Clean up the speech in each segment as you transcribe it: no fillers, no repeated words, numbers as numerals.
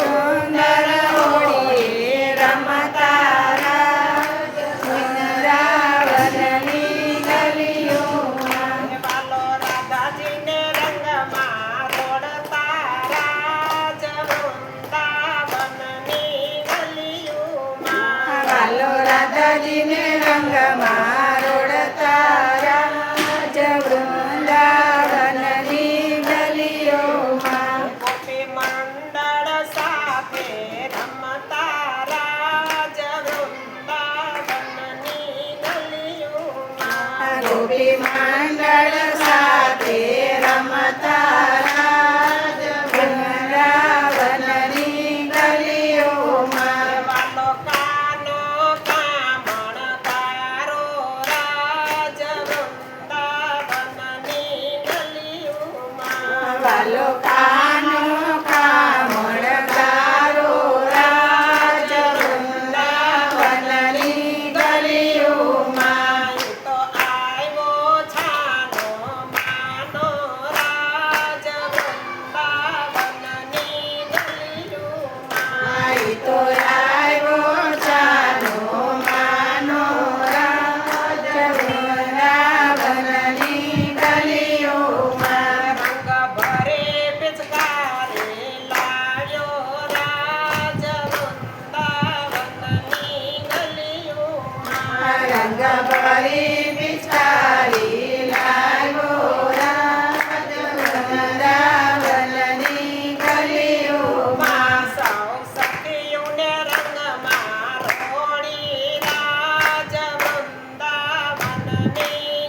સુંદર હોળીએ રમતા વૃંદાવનની ગલીઓમાં. વાલો રાધાજીને રંગમાં દોડતા રાજ વૃંદાવનની ગલીઓમાં. વાલો રાધાજીને રંગમાં રોડતા રાજ વૃંદાવનની ગલીઓમાં. ગોપી મંડળ સાથે રમતા રાજ વૃંદાવનની ગલીઓમાં. ગોપી મંડળ સાથે રમતા રાજ વૃંદાવનની ગલીઓમાં. વાલો કાનો કામણકારો રાજ વૃંદાવનની ગલીઓમાં. વાલો કાનો કામણકારો રાજ વૃંદાવનની ગલીઓમાં. તો આવ્યો છાનો માનો રાજ વૃંદાવનની ગલીઓમાં. આઈ તો આવ્યો ચાનો માનો રાજ વૃંદાવનની ગલીઓમાં. રંગ ભરે પિચકારી લાવ્યો રાજ વૃંદાવનની ગલીઓમાં. રંગ ભરી પિચકારી લાવ્યો રાજ વૃંદાવનની ગલીઓમાં. સૌ સખીઓને રંગમાં રોળી રાજ વૃંદાવનની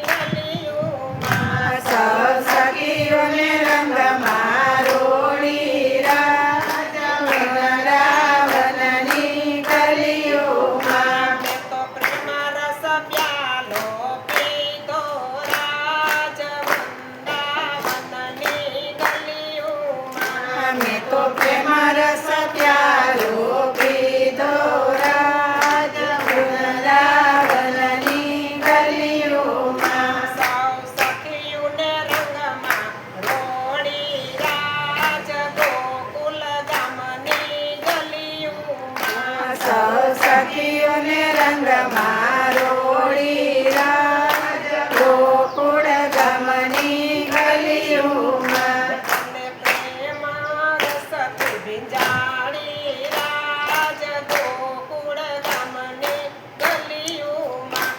ગલીઓમાં. સૌ સખીઓને રંગમાં રોળી રાજ વૃંદાવનની ગલીઓમાં. મેં તો પ્રેમ રસ પ્યાલો પીધો રાજ વૃંદાવનની ગલીઓમાં. મેં તો પ્રેમ રસ પ્યાલો પીધો રાજ વૃંદાવનની ગલીઓમાં. સૌ સખીઓને રંગમાં રોળી રાજ ગોકુલ ગામની ગલીઓમાં. સૌ સખીઓને રંગમાં રોળી રાજ ગોકુળ ગામની ગલીઓમાં. અને પ્રેમ રસથી ભીંજાડી રાજ ગોકુળ ગામની ગલીઓમાં.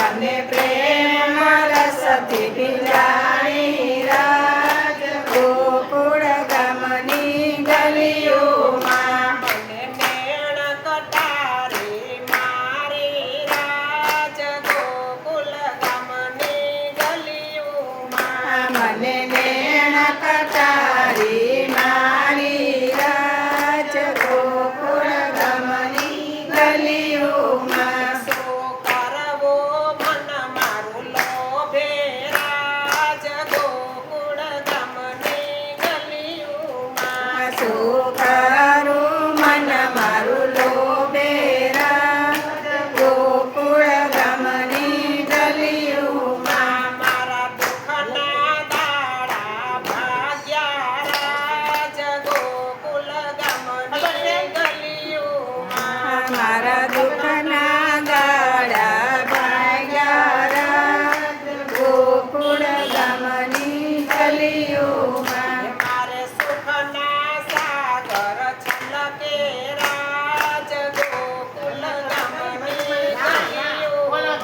અને પ્રેમ રસથી ભીંજાણી રાજ ગોકુળ ગામની ગલીઓમાં. મને મેણ કટારી મારી રાજ ગોકુળ ગામની ગલીઓમાં. મને નેણ કટારી મારી રાજ ગોકુળ ગામની ગલીઓમાં. શું કરવો મન મારું લોભે રાજ ગોકુળ ગામની ગલીઓમાં. શું કરું મન મારું લોભે રાજ ગોકુળ ગામની ગલીઓમાં. મારા દુઃખના દાડા ભાગ્યા રાજ ગોકુળ ગામની ગલીઓમાં. મારા દુઃખના દાડા ભાગ્યા રાજ ગોકુળ ગામની ગલીઓમાં. મારે સુખના સાગર છલકે રાજ ગોકુળ ગામની ગલીઓમાં.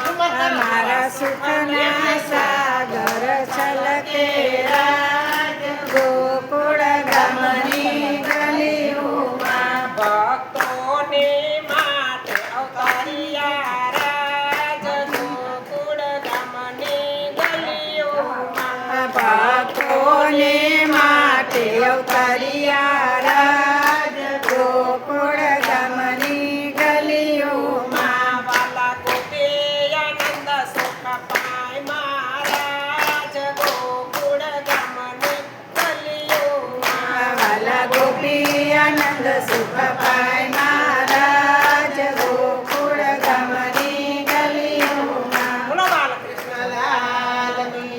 મારા સુખના સાગર છલકે રાજ ગોકુળ ગામની ગલીઓમાં. ભક્તોને માટે અવતારિયા રાજ ગોકુળ ગામની ગલીઓમાં. ભક્તોને માટે અવતરિયા રાજ ગોકુળ ગામની ગલીઓમાં. વાલા ગોપી આનંદ સુખ પાય મહારાજ ગોકુળ ગામની ગલીઓમાં. વાલા ગોપી આનંદ સુખ પાય